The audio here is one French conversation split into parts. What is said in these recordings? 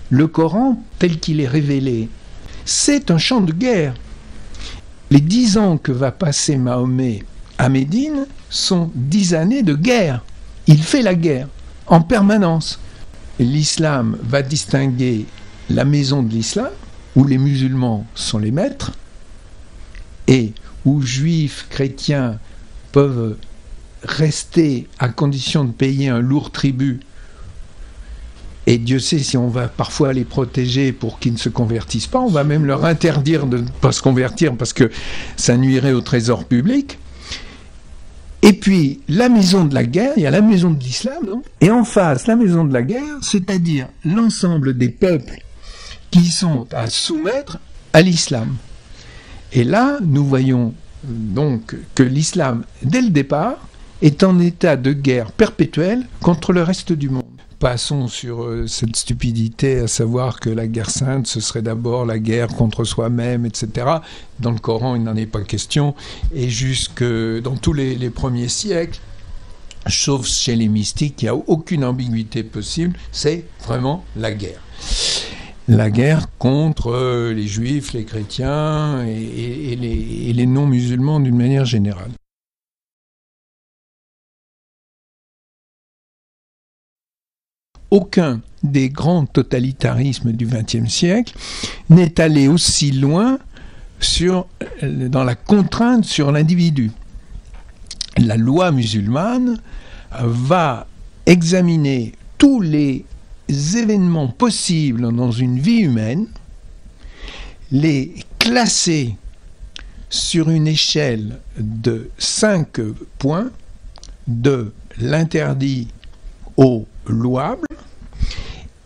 le Coran tel qu'il est révélé, c'est un champ de guerre. Les 10 ans que va passer Mahomet à Médine sont 10 années de guerre. Il fait la guerre en permanence. L'islam va distinguer la maison de l'islam, où les musulmans sont les maîtres, et où juifs, chrétiens peuvent rester à condition de payer un lourd tribut. Et Dieu sait si on va parfois les protéger pour qu'ils ne se convertissent pas, on va même leur interdire de ne pas se convertir parce que ça nuirait au trésor public. Et puis, la maison de la guerre, il y a la maison de l'islam, non ? Et en face, la maison de la guerre, c'est-à-dire l'ensemble des peuples qui sont à soumettre à l'islam. Et là, nous voyons donc que l'islam, dès le départ, est en état de guerre perpétuelle contre le reste du monde. Passons sur cette stupidité, à savoir que la guerre sainte, ce serait d'abord la guerre contre soi-même, etc. Dans le Coran, il n'en est pas question. Et jusque dans tous les premiers siècles, sauf chez les mystiques, il n'y a aucune ambiguïté possible, c'est vraiment la guerre. La guerre contre les juifs, les chrétiens et les non-musulmans d'une manière générale. Aucun des grands totalitarismes du XXe siècle n'est allé aussi loin dans la contrainte sur l'individu. La loi musulmane va examiner tous les événements possibles dans une vie humaine, les classer sur une échelle de 5 points, de l'interdit au louable,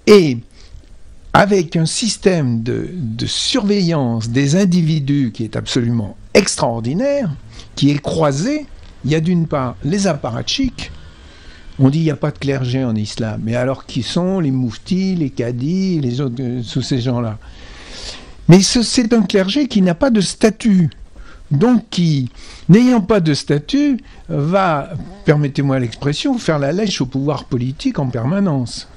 et avec un système de surveillance des individus qui est absolument extraordinaire, qui est croisé. Il y a d'une part les apparatchiks. On dit qu'il n'y a pas de clergé en islam, mais alors qui sont les mouftis, les cadis, les autres, tous ces gens-là? Mais c'est un clergé qui n'a pas de statut, donc qui, n'ayant pas de statut, va, permettez-moi l'expression, faire la lèche au pouvoir politique en permanence.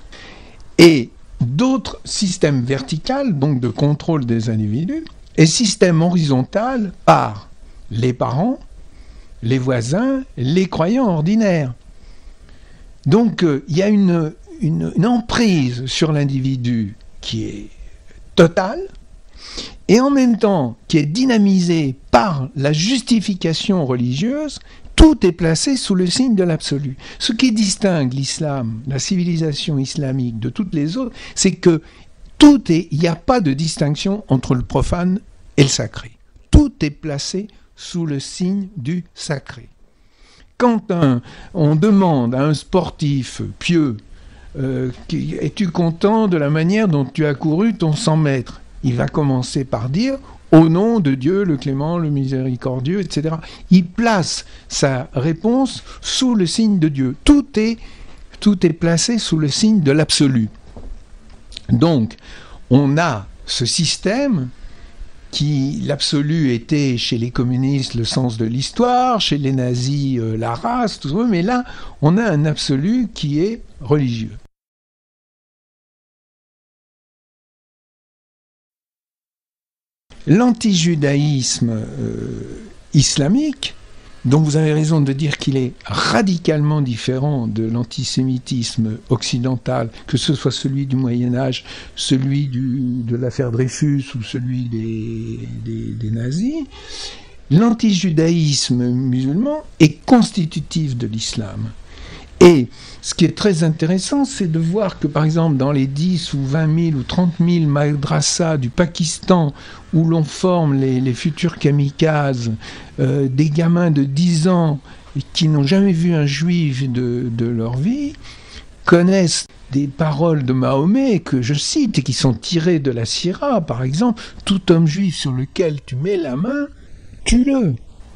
Et d'autres systèmes verticaux, donc de contrôle des individus, et système horizontal par les parents, les voisins, les croyants ordinaires. Donc il y a une emprise sur l'individu qui est totale, et en même temps qui est dynamisée par la justification religieuse. Tout est placé sous le signe de l'absolu. Ce qui distingue l'islam, la civilisation islamique de toutes les autres, c'est que il n'y a pas de distinction entre le profane et le sacré. Tout est placé sous le signe du sacré. Quand on demande à un sportif pieux es-tu content de la manière dont tu as couru ton 100 mètres, il va commencer par dire au nom de Dieu, le clément, le miséricordieux, etc. Il place sa réponse sous le signe de Dieu. Tout est placé sous le signe de l'absolu. Donc, on a ce système qui, l'absolu était chez les communistes le sens de l'histoire, chez les nazis la race, tout ça, mais là, on a un absolu qui est religieux. L'antijudaïsme islamique, dont vous avez raison de dire qu'il est radicalement différent de l'antisémitisme occidental, que ce soit celui du Moyen-Âge, celui de l'affaire Dreyfus ou celui des nazis, l'antijudaïsme musulman est constitutif de l'islam. Et ce qui est très intéressant, c'est de voir que, par exemple, dans les 10 ou 20 000 ou 30 000 madrassas du Pakistan, où l'on forme les futurs kamikazes, des gamins de 10 ans qui n'ont jamais vu un juif de leur vie, connaissent des paroles de Mahomet que je cite et qui sont tirées de la Sira, par exemple, « Tout homme juif sur lequel tu mets la main, tue-le ».